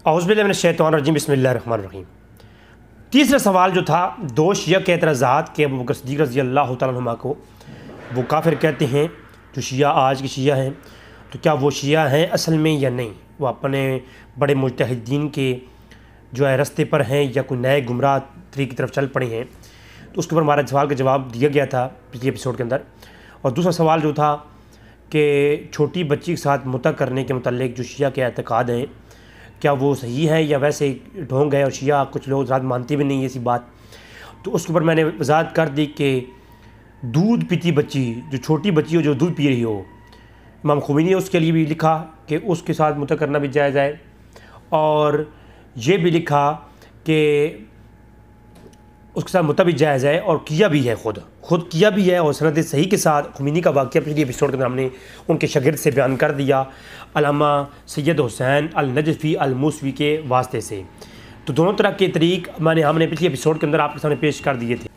औज़ुबिल्लाहि बिस्मिल्लाहिर्रहमानिर्रहीम। तीसरा सवाल जो था, दो शिया के एतराज़ात के अबू बकर सिद्दीक़ रज़ी अल्लाह तआला अन्हुमा को वो काफ़िर कहते हैं, जो शिया आज के शिया हैं। तो क्या वो शिया हैं असल में या नहीं? वो अपने बड़े मुज्तहिदीन के जो है रस्ते पर हैं या कोई नए गुमराह तरीक़े की तरफ चल पड़े हैं? तो उसके ऊपर हमारा सवाल का जवाब दिया गया था पिछले एपिसोड के अंदर। और दूसरा सवाल जो था कि छोटी बच्ची के साथ मुता करने के मुतल्लिक़ जो शिया के एतक़ाद हैं, क्या वो सही है या वैसे ढोंग है, और शिया कुछ लोग ज़्यादा मानते भी नहीं है ऐसी बात। तो उसके ऊपर मैंने वज़ाहत कर दी कि दूध पीती बच्ची, जो छोटी बच्ची हो जो दूध पी रही हो, इमाम ख़ुमैनी ने उसके लिए भी लिखा कि उसके साथ मुता करना भी जायज़ है, और ये भी लिखा कि उसके साथ मुता भी जायज़ है, और किया भी है, ख़ुद किया भी है। और सनद सही के साथ ख़ुमैनी का वाक़या पिछले एपिसोड के अंदर हमने उनके शागिर्द से बयान कर दिया, अल्लामा सैयद हुसैन अल नजफ़ी अल मूसवी के वास्ते से। तो दोनों तरह के तरीक़ हमने पिछले एपिसोड के अंदर आपके सामने पेश कर दिए थे।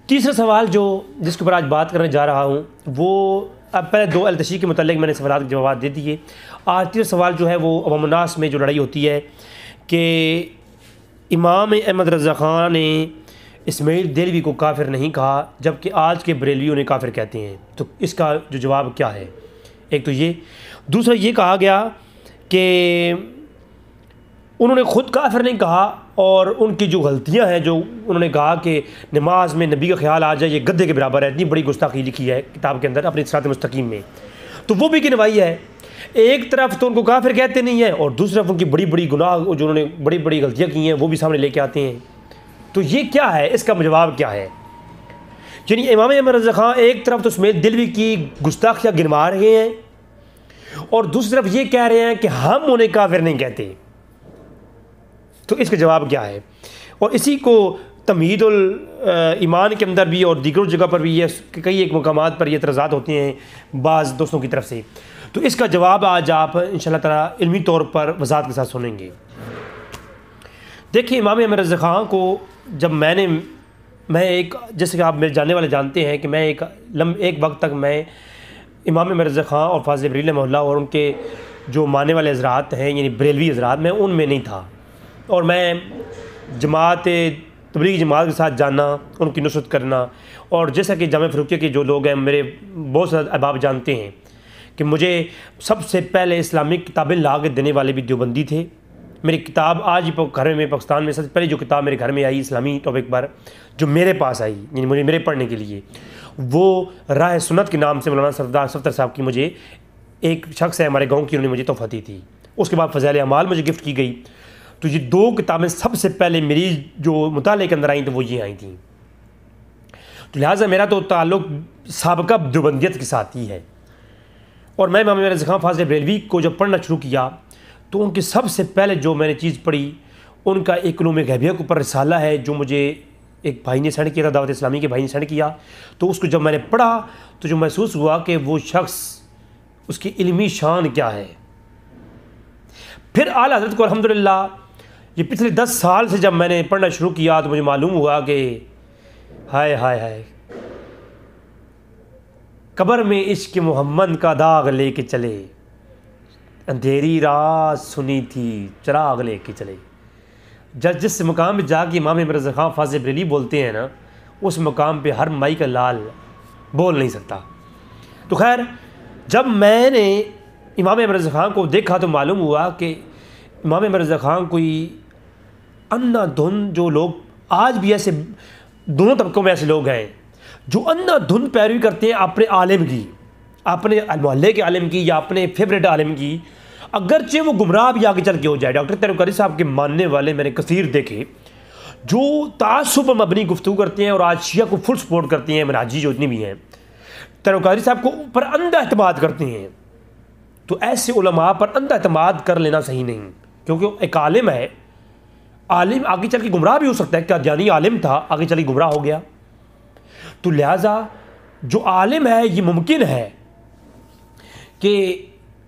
तीसरा सवाल जिसके ऊपर आज बात करने जा रहा हूँ, वो अब पहले दो अलतशी के मुतल्लिक़ मैंने सवाल के जवाब दे दिए। आज तीसरा सवाल जो है वो अवामुन्नास में जो लड़ाई होती है कि इमाम अहमद रज़ा ख़ान ने इस्माइल देलवी को काफ़िर नहीं कहा, जबकि आज के बरेलवी उन्हें काफ़िर कहते हैं। तो इसका जो जवाब क्या है? एक तो ये, दूसरा ये कहा गया कि उन्होंने ख़ुद काफ़िर नहीं कहा, और उनकी जो गलतियां हैं, जो उन्होंने कहा कि नमाज में नबी का ख्याल आ जाए ये गद्दे के बराबर है, इतनी बड़ी गुस्ताखी लिखी है किताब के अंदर अपनी सिरात मुस्तकीम में, तो वो भी गिनवाई है। एक तरफ तो उनको काफ़िर कहते नहीं है, और दूसरी तरफ उनकी बड़ी बड़ी गुनाह जो उन्होंने बड़ी बड़ी गलतियाँ की हैं वो भी सामने लेके आते हैं। तो ये क्या है, इसका जवाब क्या है? यानी इमाम अहमद रज़ा ख़ान एक तरफ तो इस्माइल देलवी की गुस्ताखियाँ गिनवा रहे हैं, और दूसरी तरफ ये कह रहे हैं कि हम उन्हें काफ़िर नहीं कहते। तो इसका जवाब क्या है? और इसी को तमहीदुल ईमान के अंदर भी और दीगर जगह पर भी ये कई एक मकामात पर ये एतराज़ात होते हैं बाज़ दोस्तों की तरफ से। तो इसका जवाब आज आप इंशाअल्लाह ताला इल्मी तौर पर वज़ाहत के साथ सुनेंगे। देखिए, इमाम अहमद रज़ा ख़ान को जब मैं एक, जैसे कि आप मेरे जानने वाले जानते हैं कि मैं एक वक्त तक मैं इमाम अहमद रज़ा ख़ान और फ़ाज़िल बरेलवी रहमहुल्लाह और उनके जो मानने वाले हज़रात हैं, यानी बरेलवी हज़रात, मैं उनमें नहीं था। और मैं जमात तबलीगी जमात के साथ जाना, उनकी नुसरत करना, और जैसा कि जामिया फ़ारूक़िया के जो लोग हैं, मेरे बहुत सारे अहबाब जानते हैं कि मुझे सबसे पहले इस्लामिक किताबें ला के देने वाले भी देवबंदी थे। मेरी किताब आज ही घर में पाकिस्तान में सबसे पहले जो किताब मेरे घर में आई इस्लामी टॉपिक पर, जो मेरे पास आई, यानी मुझे मेरे पढ़ने के लिए, वो राह सुन्नत के नाम से मौलाना सरदार सफ़दर साहब की, मुझे एक शख्स है हमारे गाँव की, उन्होंने मुझे तोहफ़ा दी थी। उसके बाद फ़ज़ाइल अमाल मुझे गिफ्ट की गई। तो ये दो किताबें सबसे पहले मेरी जो मुताले के अंदर आई, तो वो ये आई थी। तो लिहाजा मेरा तो ताल्लुक़ साबका देवबंदियत के साथ ही है। और मैं इमाम रज़ा ख़ान फ़ाज़िल बरेलवी को जब पढ़ना शुरू किया, तो उनकी सबसे पहले जो मैंने चीज़ पढ़ी, उनका एक उलूम गैबिया के ऊपर रिसाला है, जो मुझे एक भाई ने सेंड किया था, दावत इस्लामी के भाई ने सेंड किया। तो उसको जब मैंने पढ़ा तो जो महसूस हुआ कि वो शख्स, उसकी इल्मी शान क्या है। फिर आला हज़रत को अल्हम्दुलिल्लाह ये पिछले 10 साल से जब मैंने पढ़ना शुरू किया, तो मुझे मालूम हुआ कि हाय हाय हाय, कब्र में इश्क मोहम्मद का दाग लेके चले, अंधेरी रात सुनी थी चिराग लेके चले। जिस मकाम पे जाके इमाम अहमद रज़ा ख़ान फ़ाज़िल बरेलवी बोलते हैं ना, उस मकाम पे हर माई का लाल बोल नहीं सकता। तो खैर, जब मैंने इमाम अहमद रज़ा ख़ान को देखा तो मालूम हुआ कि इमाम अहमद रज़ा ख़ान कोई अंधाधुन, जो लोग आज भी ऐसे दोनों तबकों में ऐसे लोग हैं जो अंधाधुन पैरवी करते हैं अपने आलिम की, अपने मोहल्ले के आलिम की या अपने फेवरेट आलिम की, अगरचे वो गुमराह भी आगे चल के हो जाए। डॉक्टर तैयब साहब के मानने वाले मैंने कसीर देखे जो तासुब पर मबनी गुफ्तगू करते हैं, और आज शिया को फुल सपोर्ट करते हैं, मनाजी जो इतनी भी हैं, तैयब साहब को पर अंधा एतमाद करते हैं। तो ऐसे उलमा पर अंधा एतमाद कर लेना सही नहीं, क्योंकि एक आलिम है, आलिम आगे चल के गुमराह भी हो सकता है। क्या जानी आलिम था, आगे चल के गुमराह हो गया। तो लिहाजा जो आलिम है, ये मुमकिन है कि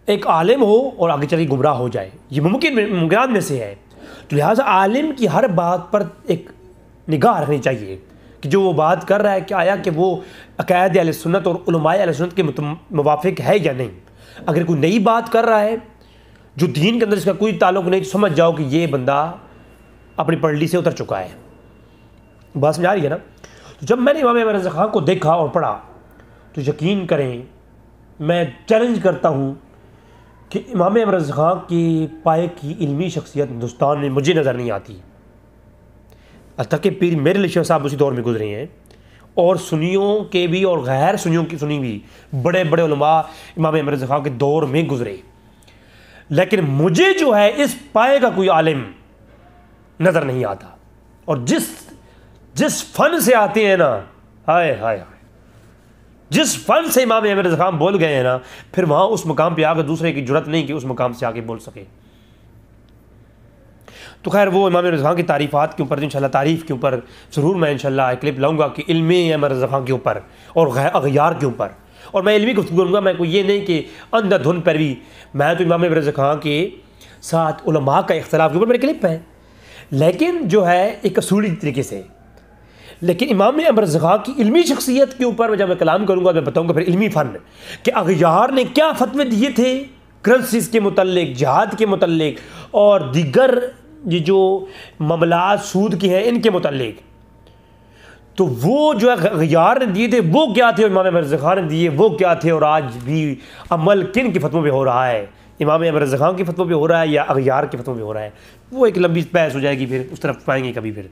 एक आलिम हो और आगे चल के गुमराह हो जाए, ये मुमकिन में से है। तो लिहाजा आलिम की हर बात पर एक निगाह रखनी चाहिए कि जो वो बात कर रहा है, क्या आया कि वो अक़ायद अहले सुन्नत और उलमाए अहले सुन्नत के मुवाफ़िक है या नहीं। अगर कोई नई बात कर रहा है जो दीन के अंदर इसका कोई ताल्लुक नहीं, तो समझ जाओ कि ये बंदा अपनी पलड़ी से उतर चुका है। बात समझ आ रही है ना। तो जब मैंने इमाम अहमद रज़ा ख़ान को देखा और पढ़ा तो यकीन करें, मैं चैलेंज करता हूँ कि इमाम अहमद रज़ा ख़ान की पाए की इल्मी शख्सियत हिंदुस्तान में मुझे नज़र नहीं आती। हत्ता कि पीर मेरे लिशा साहब उसी दौर में गुजरे हैं, और सुन्नियों के भी और गैर सुन्नियों की सुन्नी भी बड़े बड़े उलमा इमाम अहमद रज़ा ख़ान के दौर में गुजरे, लेकिन मुझे जो है इस पाए का कोई आलिम नज़र नहीं आता। और जिस फ़न से आते हैं ना, हाय हाय, जिस फ़न से इमाम अहमद रज़ा ख़ान बोल गए हैं ना, फिर वहाँ उस मकाम पे आकर दूसरे की जुरत नहीं कि उस मकाम से आके बोल सके। तो खैर वो इमाम रज़ा ख़ान की तारीफ़ात के ऊपर इंशाल्लाह, तारीफ़ के ऊपर ज़रूर मैं इंशाल्लाह एक क्लिप लाऊंगा कि इल्मे अहमद रज़ा ख़ान के ऊपर और अग़यार के ऊपर, और मैं इल्मी गुफ्तगू करूँगा। मैं कोई ये नहीं कि अंधाधुन पैरवी, मैं तो इमाम अहमद रज़ा ख़ान के साथ उलमा का इख्तिलाफ़ के ऊपर मेरे क्लिप है, लेकिन जो है एक असूली तरीके से। लेकिन इमाम अहमद रज़ा ख़ान की इल्मी शख्सियत के ऊपर जब मैं कलाम करूँगा तो मैं बताऊँगा फिर इल्मी फ़न कि अग़यार ने क्या फतवे दिए थे करंसीज़ के मुतल्लिक, जिहाद के मुतल्लिक और दीगर ये जो मामलात सूद के हैं इनके मुतल्लिक। तो वो जो है अग़यार ने दिए थे वो क्या थे, इमाम अहमद रज़ा ख़ान ने दिए वो क्या थे, और आज भी अमल किन के फतवों पे हो रहा है, इमाम अहमद रज़ा ख़ान के फतवों पे हो रहा है या अग़यार के फतवों पे हो रहा है। वो एक लंबी बहस हो जाएगी, फिर उस तरफ पाएंगे कभी फिर।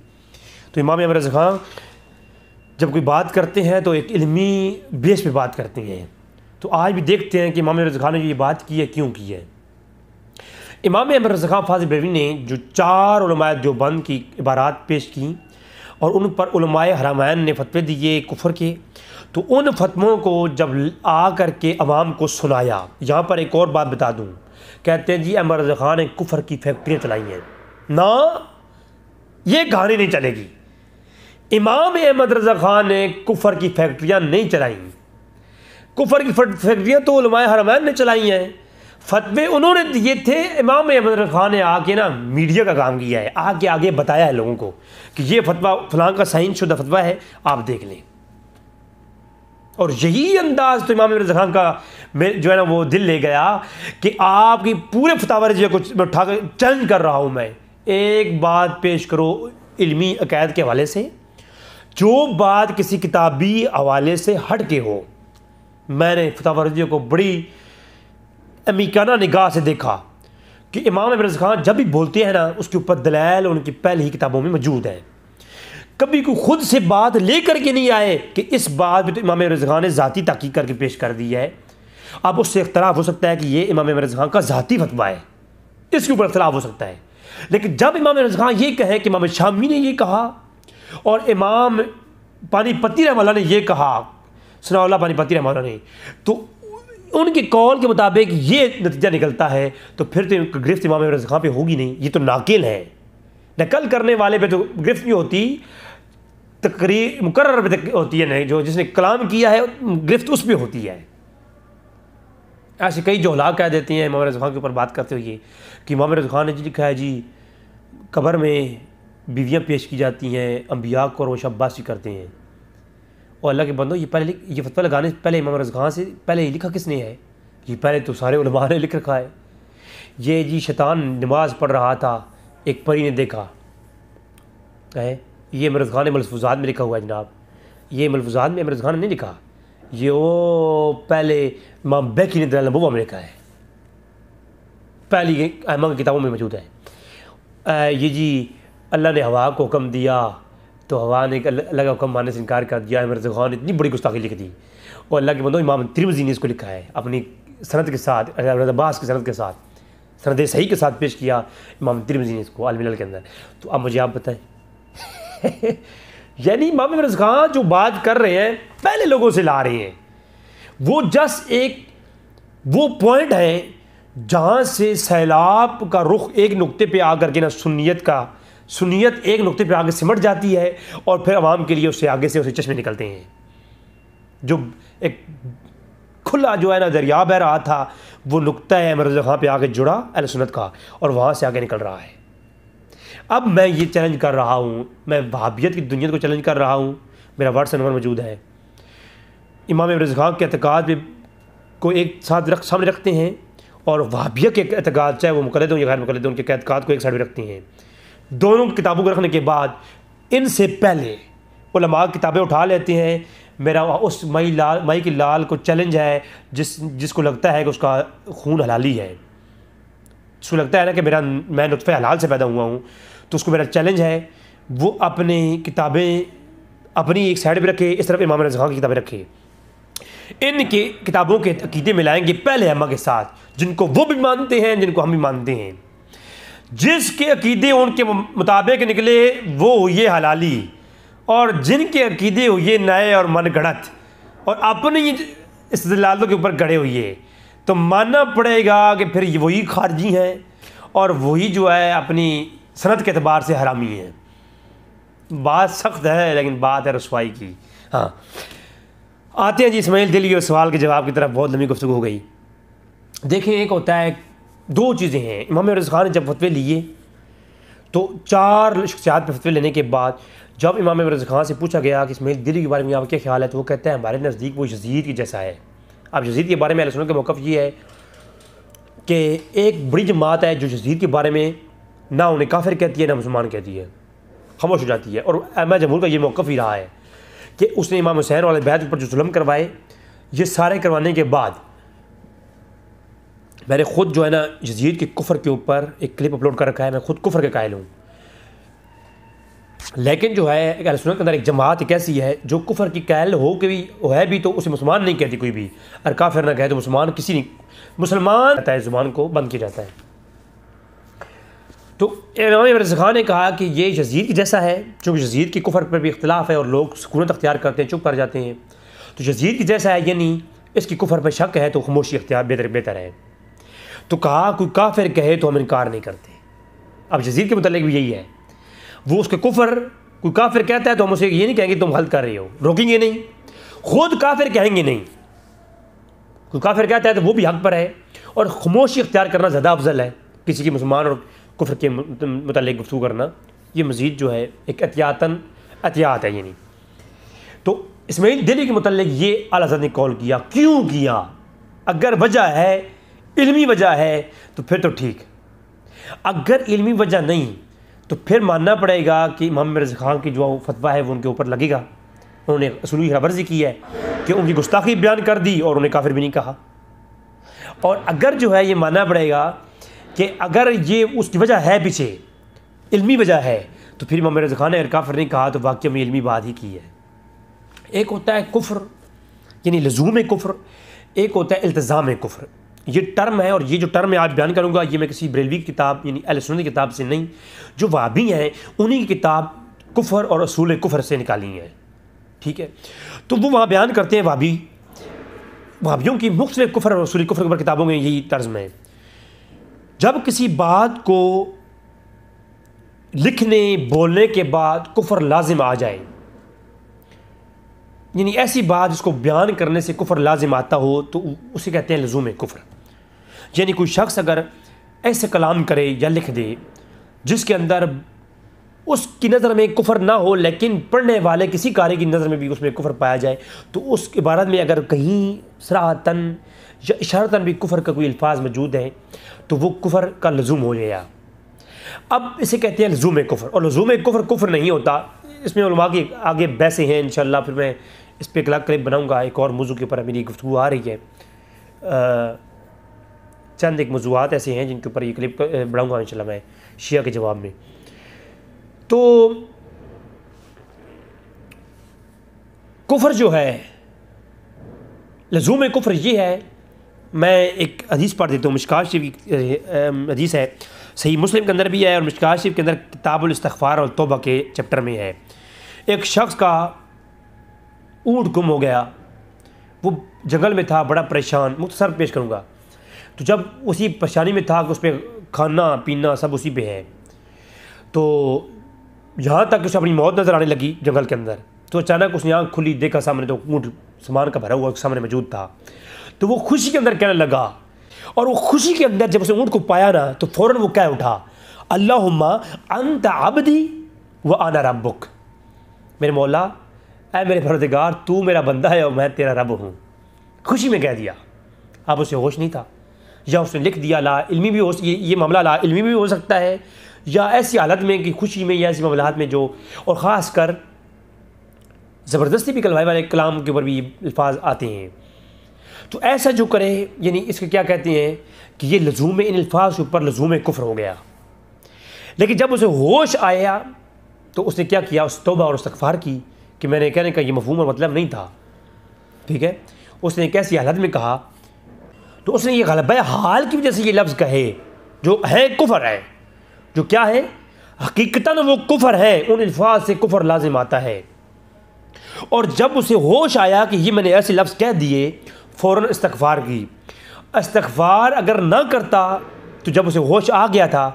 तो इमाम अहमद रज़ा ख़ान जब कोई बात करते हैं तो एक इल्मी बेस पे बात करते हैं। तो आज भी देखते हैं कि इमाम अहमद रज़ा ख़ान ने ये बात की है, क्यों की है। इमाम अहमद रज़ा ख़ान फाज़िल बरेलवी ने जो 4 उलमाए देवबंद की इबारात पेश की और उन पर उलमाए हरमैन ने फतवे दिए कुफर के, तो उन फतवों को जब आ कर के अवाम को सुनाया। यहाँ पर एक और बात बता दूँ, कहते हैं जी अहमद रज़ा ख़ान ने कुफर की फैक्ट्रियाँ चलाई हैं ना, ये कहानी नहीं चलेगी। इमाम अहमद रज़ा ख़ान ने कुफर की फैक्ट्रियाँ नहीं चलाई, कुफर की फैक्ट्रियाँ तो उलमाए हरमैन ने चलाई हैं। फतवे उन्होंने दिए थे, इमाम अहमद रज़ा ख़ान ने आके ना मीडिया का काम किया है, आके आगे बताया है लोगों को कि ये फतवा फलां का साइन शुदा फतवा है, आप देख लें। और यही अंदाज तो इमाम अहमद रज़ा ख़ान का जो है ना वो दिल ले गया कि आपकी पूरे फतावा रज़िया को मैं उठा कर चैलेंज कर रहा हूँ, मैं एक बात पेश करो इल्मी अक़ायद के हवाले से, जो बात किसी किताबी हवाले से हट के हो। मैंने फतावा रज़िया को बड़ी अमीकाना निगाह से देखा कि इमाम अहमद रज़ा ख़ान जब भी बोलते हैं ना उसके ऊपर दलाइल उनकी पहले ही किताबों में मौजूद है। कभी कोई खुद से बात ले करके नहीं आए कि इस बात में तो इमाम अहमद रज़ा ख़ान ने ज़ाती तहक़ीक़ करके पेश कर दी है। अब उससे इख्तलाफ हो सकता है कि ये इमाम अहमद रज़ा ख़ान का ज़ाती फतवा है, इसके ऊपर इख्तलाफ हो सकता है। लेकिन जब इमाम अहमद रज़ा ख़ान ये कहे कि इमाम शामी ने ये कहा और इमाम पानीपती रहमतुल्लाह ने ये कहा, सनाउल्लाह पानीपती रहमतुल्लाह ने, तो उनके कौल के मुताबिक ये नतीजा निकलता है, तो फिर तो गिरफ्त इमाम अहमद रज़ा ख़ान पे होगी नहीं। ये तो नाकिल है, नकल करने वाले पे तो गिरफ्त नहीं होती, तकरीर मुकर्रर पे होती है, नहीं जो जिसने कलाम किया है गिरफ्त उस पर होती है। ऐसे कई जोहला कह देते हैं इमाम रज़ा ख़ान के ऊपर बात करते हुए कि इमाम रज़ा ख़ान ने जी लिखा है जी कब्र में बीवियाँ पेश की जाती हैं, अम्बिया को रोश अब्बासी करते हैं। और अल्लाह के बंदो, ये पहले ये फतवा लगाने से पहले इमाम रज़ा ख़ान से पहले ये लिखा किसने है? ये पहले तो सारे उलमा ने लिख रखा है। ये जी शैतान नमाज़ पढ़ रहा था, एक परी ने देखा है, ये इमाम रज़ा ख़ान ने मलफूज़ात में लिखा हुआ है जनाब, ये मलफूज़ात में इमाम रज़ा ख़ान ने नहीं लिखा, ये वो पहले इमाम बैकी ने दलाइल नबुव्वा में लिखा है, पहली अहमा की किताबों में मौजूद है। ये जी अल्लाह ने हवा को हुक्म दिया तो हवा ने अल्लाह का हुक्म मानने से इनकार कर दिया। इमाम रज़ा ख़ान ने इतनी बड़ी गुस्ताखी लिख दी, और अल्लाह के बंदो इमाम तिरमिज़ी ने इसको लिखा है अपनी सनद के साथ, अब्बास की सनद के साथ, सनद सही के साथ पेश किया इमाम तिरमिज़ी ने इसको अल-मिलल के अंदर। तो अब मुझे आप बताएं यानी इमाम रज़ा ख़ान जो बात कर रहे हैं पहले लोगों से ला रहे हैं, वो जस्ट एक वो पॉइंट है जहाँ से सैलाब का रुख एक नुक्ते पे आकर के ना सुन्नियत एक नुक्ते पे आगे सिमट जाती है, और फिर अवाम के लिए उससे आगे से उसे चश्मे निकलते हैं। जो एक खुला जो है ना दरिया बह रहा था, वो नुक्ता है इमाम रज़ा ख़ान पे आगे जुड़ा अहले सुन्नत का, और वहाँ से आगे निकल रहा है। अब मैं ये चैलेंज कर रहा हूँ, मैं वहाबियत की दुनिया को चैलेंज कर रहा हूँ, मेरा व्हाट्सएप नंबर मौजूद है। इमाम रज़ा ख़ान के एतक़ाद को एक साथ सामने रखते हैं और वहाबिया के एतकाद, चाहे वो मुक़ल्लिद हों या गैर मुक़ल्लिद हों, उनके एतकाद को एक साइड में रखती हैं। दोनों किताबों को रखने के बाद इनसे पहले उलमा किताबें उठा लेते हैं। मेरा उस मई की लाल को चैलेंज है जिसको लगता है कि उसका खून हलाली है, जिसको लगता है ना कि मैं नुत्फ़े हलाल से पैदा हुआ हूँ, तो उसको मेरा चैलेंज है वो अपनी किताबें अपनी एक साइड पे रखे, इस तरफ इमाम रज़ा ख़ान की किताबें रखे। इनके किताबों के अकीदे मिलाएंगे पहले अम्मा के साथ, जिनको वो भी मानते हैं जिनको हम भी मानते हैं। जिसके अकीदे उनके मुताबिक निकले वो हुए हलाली, और जिनके अकीदे हुए नए और मनगढ़ंत और अपनी इस्तिदलालों के ऊपर गड़े हुए, तो मानना पड़ेगा कि फिर वही खारजी हैं और वही जो है अपनी सनद के अतबार से हरामी हैं। बात सख्त है लेकिन बात है रसवाई की। हाँ, आते हैं जी इस्माइल दिली और सवाल के जवाब की तरफ। बहुत लंबी गुफ्तगू हो गई। देखें, एक होता है, दो चीज़ें हैं। इमाम रज़ा ख़ान ने जब फतवे लिए तो 4 शख्सियात पे फतवे लेने के बाद जब इमाम रज़ा ख़ान से पूछा गया कि इस्माइल दिली के बारे में आपका क्या ख्याल है, तो वो कहता है हमारे नज़दीक वो यज़ीद की जैसा है। अब यज़ीद के बारे में अहले सुन्नत का मौक़िफ़ ये है कि एक बड़ी जमात है जो यज़ीद के बारे में ना उन्हें काफिर कहती है ना मुसलमान कहती है, खामोश हो जाती है। और अहमद जमहूर का ये मौक़िफ़ ही रहा है कि उसने इमाम हुसैन वाले बैत पर जो जुल्म करवाए, ये सारे करवाने के बाद मैंने ख़ुद जो है ना यज़ीद के कुफ़र के ऊपर एक क्लिप अपलोड कर रखा है। मैं ख़ुद कुफ़र के कायल हूँ, लेकिन जो है अहले सुन्नत के अंदर एक जमात एक ऐसी है जो कुफ़र की कायल हो के भी है भी तो उसे मुसलमान नहीं कहती कोई भी, और काफिर ना कहे तो मुसलमान किसी नहीं, मुसलमान कहता है ज़ुबान को बंद किया जाता है। तो इमाम रज़ा ख़ान ने कहा कि ये यज़ीद की जैसा है, चूँकि यज़ीद की कुफ़र पर भी इख्तिलाफ़ है और लोग सुकूनत अख्तियार करते हैं, चुप कर जाते हैं, तो यज़ीद की जैसा है, यानी इसकी कुफ़र पर शक है तो खामोशी अख्तियार बेहतर है। तो कहा कोई काफिर कहे तो हम इनकार नहीं करते। अब यज़ीद के मुतालिक भी यही है, वो उसके कुफ़र कोई काफिर कहता है तो हम उसे ये नहीं कहेंगे तुम गलत कर रहे हो, रोकेंगे नहीं, खुद काफिर कहेंगे नहीं। कोई काफिर कहता है तो वो भी हक पर है, और खामोशी अख्तियार करना ज़्यादा अफजल है किसी की मुसलमान और कुफ़र के मुतालिक गुफ्तगू करना। ये मज़ीद जो है एक एहतियात है। यानी तो इस्माइल दिली के मुतालिक ये आला हज़रत ने कॉल किया। क्यों किया? अगर वजह है, इल्मी वजह है तो फिर तो ठीक, अगर इल्मी वजह नहीं तो फिर मानना पड़ेगा कि इमाम रज़ा ख़ान की जो फतवा है वो उनके ऊपर लगेगा। उन्होंने रसूल की वर्जी की है कि उनकी गुस्ताखी बयान कर दी और उन्हें काफिर भी नहीं कहा। और अगर जो है ये मानना पड़ेगा कि अगर ये उसकी वजह है पीछे इल्मी वजह है, तो फिर इमाम रज़ा ख़ान ने अगर काफिर नहीं कहा तो वाकई में इल्मी बात ही की है। एक होता है कुफ्र यानी लज़ूम कुफ्र, एक होता है इल्तिज़ाम कुफ्र। ये टर्म है, और ये जो टर्म मैं आज बयान करूँगा ये मैं किसी बरेलवी की किताब यानी अहले सुन्नत की किताब से नहीं, जो वहाबी हैं उन्हीं की किताब कुफ्र और असूल कुफ्र से निकाली है। ठीक है, तो वो वहाँ बयान करते हैं वहाबियों की मुख्तलिफ कुफ्र और असूल कुफ्र के ऊपर किताबों में यही तर्ज में। जब किसी बात को लिखने बोलने के बाद कुफ्र लाजिम आ जाए, यानी ऐसी बात जिसको बयान करने से कुफ्र लाजिम आता हो, तो उसे कहते हैं लज़ूम कुफ्र। यानी कोई शख्स अगर ऐसे कलाम करे या लिख दे जिसके अंदर उसकी नज़र में कुफ्र ना हो, लेकिन पढ़ने वाले किसी कारी की नज़र में भी उसमें कुफ्र पाया जाए, तो उस इबारत में अगर कहीं सराहतन या इशारतन भी कुफ्र का कोई अल्फाज मौजूद है तो वो कुफ्र का लज़ूम हो गया। अब इसे कहते हैं लज़ूम कुफ्र। और लज़ूम कुफ्र कुफ्र नहीं होता, इसमें उलमा की आगे बहसें हैं। इंशाअल्लाह फिर मैं इस पर एक अलग क्लिप बनाऊँगा। एक और मौजू के ऊपर मेरी गुफ्तगू आ रही है, चंद एक मौजूआत ऐसे हैं जिनके ऊपर ये क्लिप बढ़ाऊँगा इंशाअल्लाह मैं शिया के जवाब में। तो कुफ्र जो है, लज़ूम कुफ्र ये है, मैं एक हदीस पढ़ देता हूँ। मिशकात शरीफ की हदीस है, सही मुस्लिम के अंदर भी है और मिशकात शरीफ के अंदर किताबुल इस्तिग़फ़ार और तौबा के चैप्टर में है। एक शख्स का ऊँट गुम हो गया, वो जंगल में था, बड़ा परेशान। मुख्तसर पेश करूँगा। तो जब उसी परेशानी में था कि उस पर खाना पीना सब उसी पे है, तो यहाँ तक उसे अपनी मौत नज़र आने लगी जंगल के अंदर। तो अचानक उसने आँख खुली, देखा सामने तो ऊँट सामान का भरा हुआ सामने मौजूद था। तो वो खुशी के अंदर कहने लगा, और वो खुशी के अंदर जब उसे ऊँट को पाया ना, तो फ़ौरन वो कह उठा, अल्लाहुम्मा अंत अब्दी व अना रब्बुक। मेरे मौला, ऐ मेरे परवरदिगार, तू मेरा बंदा है और मैं तेरा रब हूँ। खुशी में कह दिया। अब उसे होश नहीं था, या उसने लिख दिया ला इल्मी भी ये मामला ला इल्मी भी हो सकता है, या ऐसी हालत में कि खुशी में या ऐसी मामलात में जो, और ख़ास कर ज़बरदस्ती भी कलवाए वाले कलाम के ऊपर भी अल्फाज आते हैं। तो ऐसा जो करे, यानी इसके क्या कहते हैं कि ये लज़ूम इन अल्फाज के ऊपर लज़ूम कुफ्र हो गया। लेकिन जब उसे होश आया तो उसने क्या किया, उस तौबा और इस्तग़फ़ार की कि मैंने कहने का ये मफ़हूम और मतलब नहीं था, ठीक है। उसने एक ऐसी हालत में कहा, तो उसने ये गलबा हाल की वजह से ये लफ्ज़ कहे जो है कुफ्र है, जो क्या है हकीकतन वो कुफ्र है, उन अल्फाज से कुफ्र लाजिम आता है। और जब उसे होश आया कि ये मैंने ऐसे लफ्ज़ कह दिए, फ़ौरन इस्तग़फ़ार की। इस्तग़फ़ार अगर ना करता तो जब उसे होश आ गया था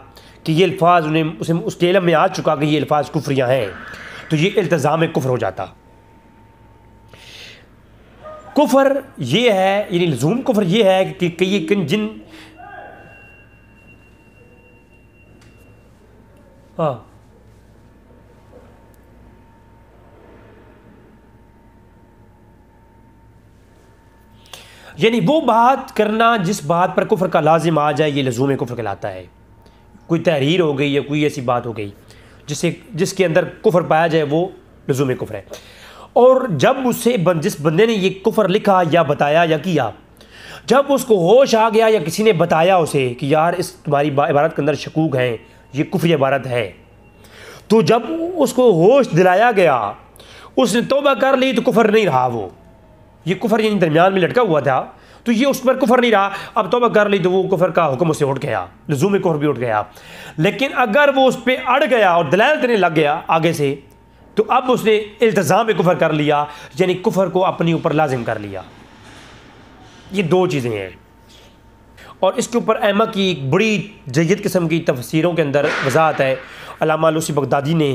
कि ये अल्फाज उसे उसके इल्म में आ चुका कि ये अल्फाज कुफ्रियाँ हैं, तो ये इल्तिज़ाम कुफ्र हो जाता। कुफ्र ये है, यानी लज़ूम कुफ्र ये है कि ये जिन हाँ यानी वो बात करना जिस बात पर कुफ्र का लाजिम आ जाए, ये लज़ूम कुफ्र कहलाता है। कोई तहरीर हो गई या कोई ऐसी बात हो गई जिसके अंदर कुफ्र पाया जाए, वो लज़ूम कुफ्र है। और जब उसे जिस बंदे ने ये कुफ्र लिखा या बताया या किया, जब उसको होश आ गया या किसी ने बताया उसे कि यार इस तुम्हारी इबारत के अंदर शकूक हैं, ये कुफ्री इबारत है, तो जब उसको होश दिलाया गया, उसने तौबा कर ली, तो कुफ्र नहीं रहा वो। ये कुफ्र यानी दरमियान में लटका हुआ था, तो ये उस पर कुफ्र नहीं रहा। अब तौबा कर ली तो वो कुफ्र का हुक्म उससे उठ गया, लज़ूम कुफ्र भी उठ गया। लेकिन अगर वो उस पर अड़ गया और दलाल देने लग गया आगे से, तो अब उसने इल्तिज़ाम कुफ्र कर लिया, यानी कुफ्र को अपने ऊपर लाजिम कर लिया। ये दो चीज़ें हैं। और इसके ऊपर अहमा की एक बड़ी जय्यद किस्म की तफसीरों के अंदर वजाहत है। अल्लामा आलूसी बगदादी ने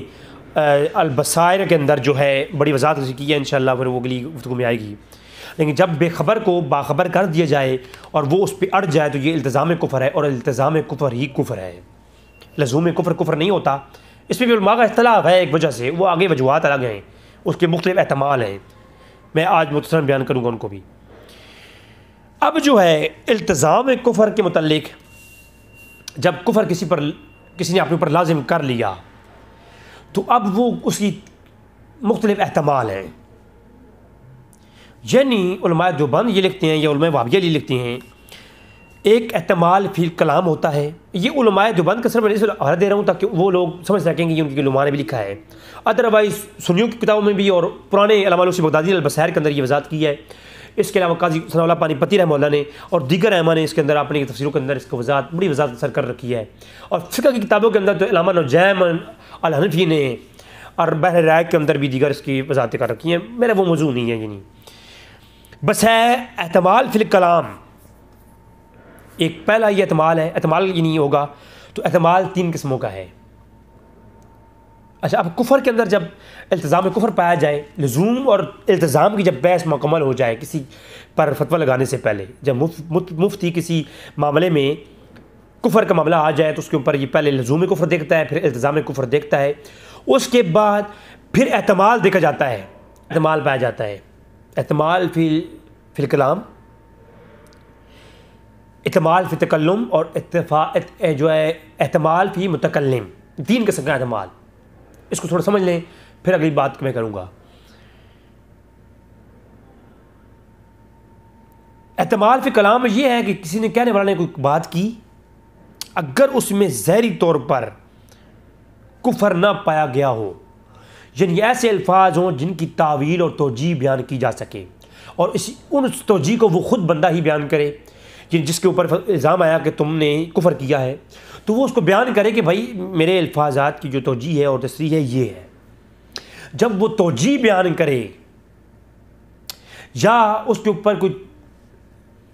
अल-बसायर के अंदर जो है बड़ी वजाहत की है, इंशाअल्लाह फिर वो अगली गुफ्तगू में आएगी। लेकिन जब बेखबर को बाखबर कर दिया जाए और वो उस पर अड़ जाए, तो ये इल्तिज़ाम कुफ्र है, और इल्तिज़ाम कुफ्र ही कुफ्र है। लज़ूम कुफ्र कुफ्र नहीं होता। इसमें भी उलमा का इख्तिलाफ है एक वजह से, वो आगे वजूहात अलग हैं, उसके मुख्तलिफ एहतमाल हैं, मैं आज मुख्तसरन बयान करूँगा उनको भी। अब जो है इल्तिज़ाम कुफ्र के मुतल्लिक, जब कुफ्र किसी ने अपने ऊपर लाजिम कर लिया, तो अब वो उसकी मुख्तलिफ एहतमाल हैं। यानी उलमाए देवबंद ये लिखते हैं या उलमाए वहाबिया ये लिखते हैं, एक एहतमाल फिल कलाम होता है। ये उलमाए देवबंद का सिर्फ इसलिए हवाला दे रहा हूँ ताकि वो लोग समझ सकें कि उनकी उलमा ने भी लिखा है। अदरवाइज़ सुन्नियों की किताबों में भी और पुराने अल्लामा आलूसी बगदादी अल-बसायर के अंदर ये वजाहत की है। इसके अलावा काजी सनाउल्लाह पानीपती रहमतुल्लाह ने और दीगर अहमा ने इसके अंदर अपनी तफसीरों के अंदर इसको बड़ी वजाहत सर कर रखी है। और फ़िक़्ह की किताबों के अंदर तो अल्लामा नजैम अल-हनफी ने और बहर राय के अंदर भी दीगर इसकी वजाहतें कर रखी हैं। मेरा वो मौजू नहीं है, यानी बस है एहतमाल फिल कलाम। एक पहला ये एहतमाल है, एहतमाल ये नहीं होगा तो एहतमाल 3 किस्मों का है। अच्छा, अब कुफ्र के अंदर जब इल्तिज़ाम कुफ्र पाया जाए, लज़ूम और इल्तिज़ाम की जब बहस मुकम्मल हो जाए किसी पर फतवा लगाने से पहले, जब मुफ्ती किसी मामले में कुफ्र का मामला आ जाए, तो उसके ऊपर ये पहले लज़ूम कुफ्र देखता है, फिर इल्तिज़ाम कुफ्र देखता है, उसके बाद फिर एहतमाल देखा जाता है, एहतमाल पाया जाता है। एहतमाल फिल कलाम, एहतमाल फ़ी तकल्लुम और जो है एहतमाल फ़ी मुतकल्लिम। 3 किस्म का एहतमाल, इसको थोड़ा समझ लें, फिर अगली बात मैं करूँगा। एहतमाल फ़ी कलाम में यह है कि किसी ने कहने वाले ने कोई बात की, अगर उसमें ज़हरी तौर पर कुफ्र ना पाया गया हो, यानी ऐसे अल्फाज हों जिनकी तावील और तौजीह बयान की जा सके, और उन तौजीह को वो ख़ुद बंदा ही बयान करे, जिसके ऊपर इल्ज़ाम आया कि तुमने कुफ्र किया है, तो वो उसको बयान करे कि भाई मेरे अल्फाजात की जो तौजीह है और तस्रीह है ये है। जब वो तौजीह बयान करे या उसके ऊपर कोई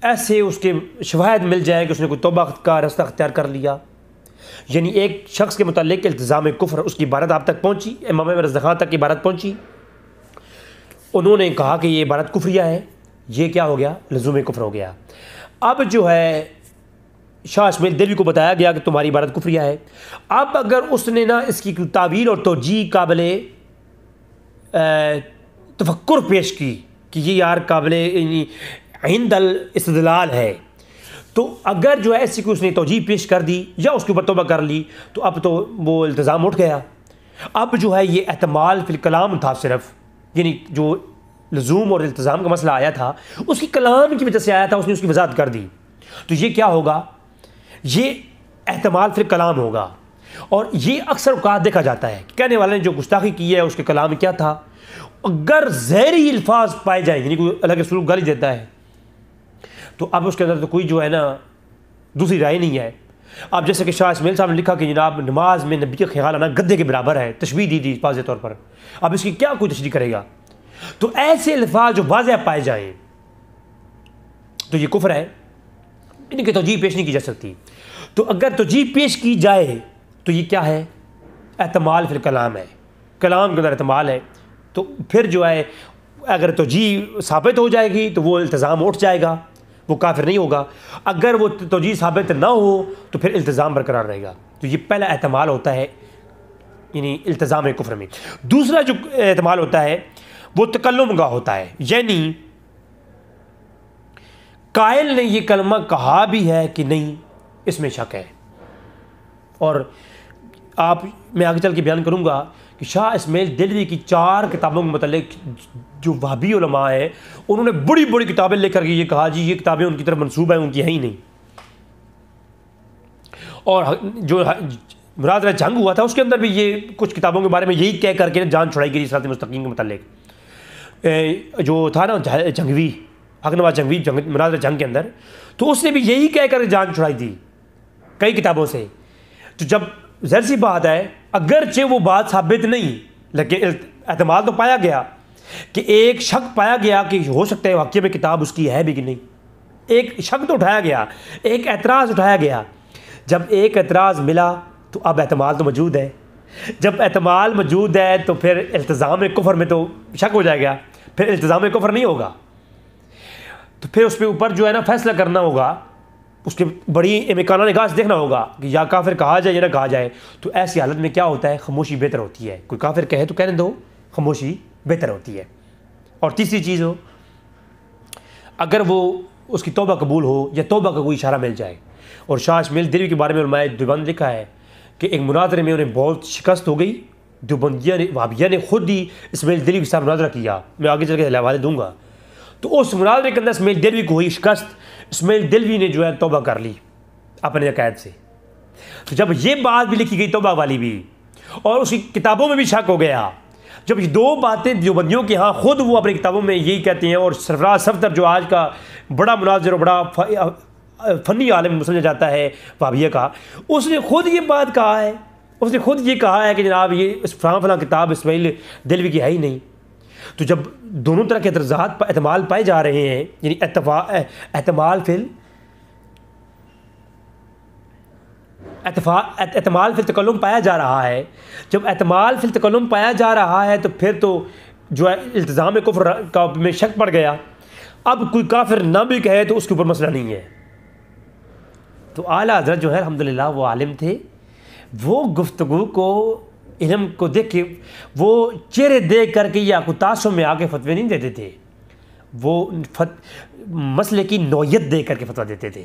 ऐसे उसके शवाहिद मिल जाए कि उसने कोई तौबा का रास्ता अख्तियार कर लिया, यानी एक शख्स के मुताल्लिक़ इल्तिज़ाम कुफ्र उसकी इबारत आप तक पहुँची, इमाम रज़ा तक इबारत पहुँची, उन्होंने कहा कि ये इबारत कुफ्रिया है, ये क्या हो गया, लज़ूम कुफ्र हो गया। अब जो है शाह इस्माइल देलवी को बताया गया कि तुम्हारी इबारत कुफ्रिया है। अब अगर उसने ना इसकी तावील और तौजीह काबिल तफक्कुर पेश की कि ये यार काबिल इंदल इस्तिदलाल है, तो अगर जो है ऐसी कोई उसने तौजीह पेश कर दी या उसके ऊपर तौबा कर ली तो अब तो वो इल्तिज़ाम उठ गया। अब जो है ये एहतमाल फिल कलाम था सिर्फ, यानी जो लज़ूम और इल्तिज़ाम का मसला आया था उसकी कलाम की वजह से आया था, उसने उसकी वजाहत कर दी। तो ये क्या होगा, ये एहतमाल फिल कलाम होगा। और ये अक्सर औक़ात देखा जाता है, कहने वाले ने जो गुस्ताखी की है उसके कलाम में क्या था, अगर ज़हरी अल्फाज पाए जाए, यानी कोई अलग रसूल गाली देता है तो अब उसके अंदर तो कोई जो है ना दूसरी राय नहीं है। अब जैसे कि शाह इस्माइल साहब ने लिखा कि जनाब नमाज में नबी का ख्याल आना गद्दे के बराबर है, तशबीह दी थी वाज़ेह तौर पर, अब इसकी क्या कोई तशरीह करेगा। तो ऐसे अल्फाज जो वाज़ेह पाए जाएँ तो ये कुफ्र है, इनकी तौजीह पेश नहीं की जा सकती। तो अगर तौजीह पेश की जाए तो ये क्या है, एहतमाल फिर कलाम है, कलाम के अंदर एहतमाल है। तो फिर जो है अगर तौजीह साबित हो जाएगी तो वो इल्तिज़ाम उठ जाएगा, वो काफिर नहीं होगा। अगर वो तौजीह साबित ना हो तो फिर इल्तिज़ाम बरकरार रहेगा। तो ये पहला एहतमाल होता है यानी इल्तिज़ाम कुफ्र में। दूसरा जो एहतमाल होता है वो तकल्लुम का होता है, यानी कायल ने ये कलमा कहा भी है कि नहीं, इसमें शक है। और मैं आगे चल के बयान करूँगा कि शाह इस्माइल दिलवी की 4 किताबों के मतलब जो वहाबी उलमा है उन्होंने बड़ी बड़ी किताबें लेकर के ये कहा जी ये किताबें उनकी तरफ मंसूब है, उनकी है ही नहीं। और जो मुनाज़रा जंग हुआ था उसके अंदर भी ये कुछ किताबों के बारे में यही कह करके जान छुड़ाई गई सिरात मुस्तकीम के मतलब। जो था ना जंगवी हकनवाज जंगवी मुनाज़रा जंग के अंदर, तो उसने भी यही कह कर जान छुड़ाई थी कई किताबों से। तो जब ज़ाहिर सी बात है अगरचे वो बात साबित नहीं, लेकिन एहतमाल तो पाया गया कि एक शक पाया गया कि हो सकता है वाकई में किताब उसकी है भी कि नहीं। एक शक तो उठाया गया, एक एतराज़ उठाया गया। जब एक एतराज़ मिला तो अब एहतमाल तो मौजूद है। जब एहतमाल मौजूद है तो फिर इल्तिज़ाम कुफ्र में तो शक हो जाएगा, फिर इल्तिज़ाम कुफ्र नहीं होगा। तो फिर उस पर ऊपर जो है ना फैसला करना होगा, उसके बड़ी इम्कान निगाह से देखना होगा कि या काफिर कहा जाए या ना कहा जाए। तो ऐसी हालत में क्या होता है, खामोशी बेहतर होती है। कोई काफिर कहे तो कहने दो, खामोशी बेहतर होती है। और तीसरी चीज़ हो, अगर वो उसकी तौबा कबूल हो या तौबा का कोई इशारा मिल जाए। और शाह इस्माइल दिलवी के बारे में उलमाए देवबंद लिखा है कि एक मुनाज़रे में उन्हें बहुत शिकस्त हो गई, देवबंदिया ने वहाबिया ने खुद ही इस्माइल दिलवी के साथ मुनाज़रा किया, मैं आगे चल के हवाले दूँगा। तो उस मुनाज़रे के अंदर इस्माइल दिलवी को हुई शिकस्त, इस्माइल दिलवी ने जो है तौबा कर ली अपने अकायद से। तो जब ये बात भी लिखी गई तौबा वाली भी, और उसकी किताबों में भी शक हो गया, जब ये 2 बातें देवबंदियों के यहाँ खुद वो अपनी किताबों में यही कहते हैं, और सरफराज सफदर जो आज का बड़ा मुनाज़िर और बड़ा फ़नी आलिम समझा जाता है वहाबिया का, उसने खुद ये बात कहा है, उसने खुद ये कहा है कि जनाब ये फलां किताब इस्माइल दिलवी की है ही नहीं। तो जब दोनों तरह के एतराज़ात एहतमाल पाए जा रहे हैं, यानी एहतमाल फिल तकल्लुम पाया जा रहा है, जब एहतमाल फिल तकल्लुम पाया जा रहा है तो फिर तो जो है इल्तिज़ाम कुफ्र का में शक पड़ गया। अब कोई काफिर ना भी कहे तो उसके ऊपर मसला नहीं है। तो आला हज़रत जो है अल्हम्दुलिल्लाह वो आलिम थे, वो गुफ्तगू को इल्म को देख के वो चेहरे देख करके या कुतासों में आके फतवे नहीं देते थे, वो मसले की नौयत देख करके फतवा देते थे।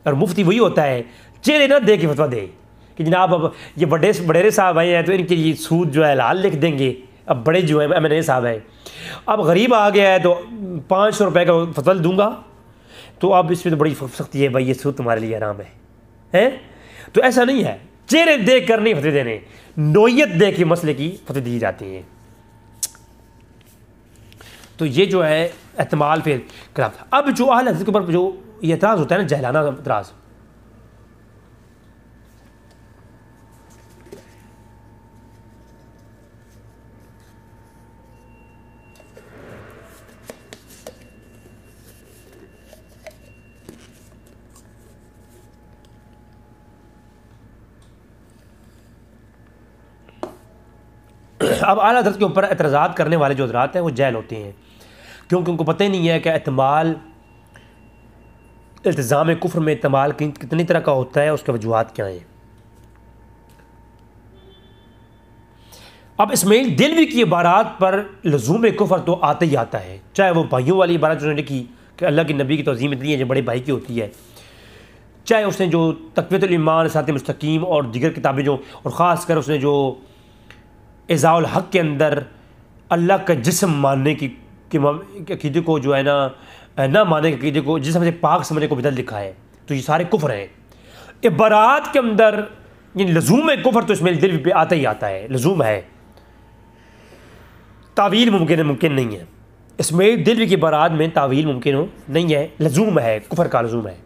और मुफ्ती वही होता है चेहरे ना देख के फतवा दे कि जनाब अब ये बड़ेरे साहब आए हैं तो इनके ये सूद जो है लाल लिख देंगे। अब बड़े जो है MNA साहब हैं, अब गरीब आ गया है तो 500 रुपये का फतवा दूंगा, तो अब इसमें तो बड़ी सख्ती है भाई, ये सूद तुम्हारे लिए आराम है। तो ऐसा नहीं है, चेहरे देख कर नहीं फतवे देने, नोयत देख के मसले की फतवे दी जाती हैं। तो ये जो है एहतमाल फिर खिलाफ था। अब जो अहले हदीस के ऊपर जो ये एतराज़ होता है ना, जहलाना एतराज़, अब आला हज़रत के ऊपर एतराज़ात करने वाले जो हज़रात हैं वो जहल होते हैं, क्योंकि उनको पता ही नहीं है कि एहतमाल इल्तिज़ाम कुफ्र में एहतमाल कितनी तरह का होता है, उसके वजूहात क्या हैं। अब इस्माइल दिलवी की इबारात पर लज़ूम कुफ्र तो आता ही आता है, चाहे वो भाइयों वाली इबारत जो लिखी कि अल्लाह के नबी की तौज़ीम इतनी है जो बड़े भाई की होती है, चाहे उसने जो तक़वियतुल ईमान, सिरात मुस्तकीम और दीगर किताबें जो, और ख़ास कर उसने जो इज़ाउल हक़ के अंदर अल्लाह का जिस्म मानने की अक़ीदे को जो है ना मानने के अक़ीदे को जिस्म से पाक समझने को बिदअत लिखा है, तो ये सारे कुफ्र हैं। इबारात के अंदर ये लज़ूम कुफ्र तो इसमें दिल पे आता ही आता है, लज़ूम है, तावील मुमकिन नहीं है। इसमें दिल की इबारात में तावील मुमकिन नहीं है, लज़ूम है, कुफ्र का लज़ूम है।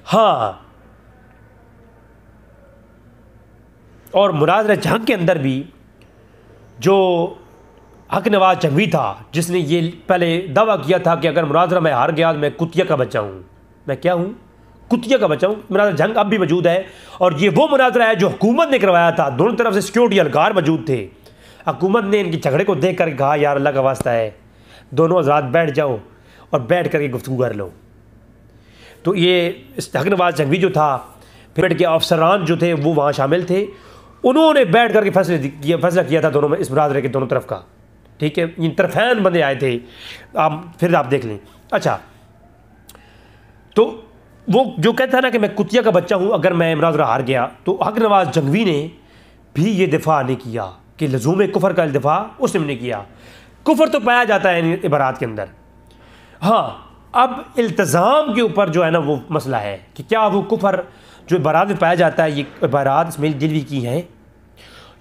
हाँ, और मुनाज़रा जंग के अंदर भी जो हक नवाज जंगवी था, जिसने ये पहले दावा किया था कि अगर मुनाज़रा में हार गया तो मैं कुतिया का बच्चा हूँ, मैं क्या हूँ, कुतिया का बच्चा हूँ। मुनाज़रा जंग अब भी मौजूद है, और ये वो मुनाज़रा है जो हुकूमत ने करवाया था। दोनों तरफ से सिक्योरिटी एहलकार मौजूद थे। हुकूमत ने इनके झगड़े को देख कर कहा यार अल्लाह का वास्ता है, दोनों हज़रात बैठ जाओ और बैठ करके गुफ्तगू कर लो। तो ये इस हक नवाज जंगवी जो था, फिर के अफसरान जो थे वो वहाँ शामिल थे, उन्होंने बैठ करके फैसला किया था दोनों में, इस मुनाज़रे के दोनों तरफ का। ठीक है, इन तरफैन बंदे आए थे, फिर आप देख लें। अच्छा, तो वो जो कहता है ना कि मैं कुतिया का बच्चा हूँ अगर मैं मुनाज़रा हार गया, तो हक नवाज जंगवी ने भी ये दिफा नहीं किया कि लज़ूम कुफ़र का दिफा उसने नहीं किया। कुफ़र तो पाया जाता है इन इबारात के अंदर। हाँ, अब इल्तिज़ाम के ऊपर जो है ना वो मसला है कि क्या वो कुफ़र जो इबारात में पाया जाता है, ये इबारात इसमें दिलवी की हैं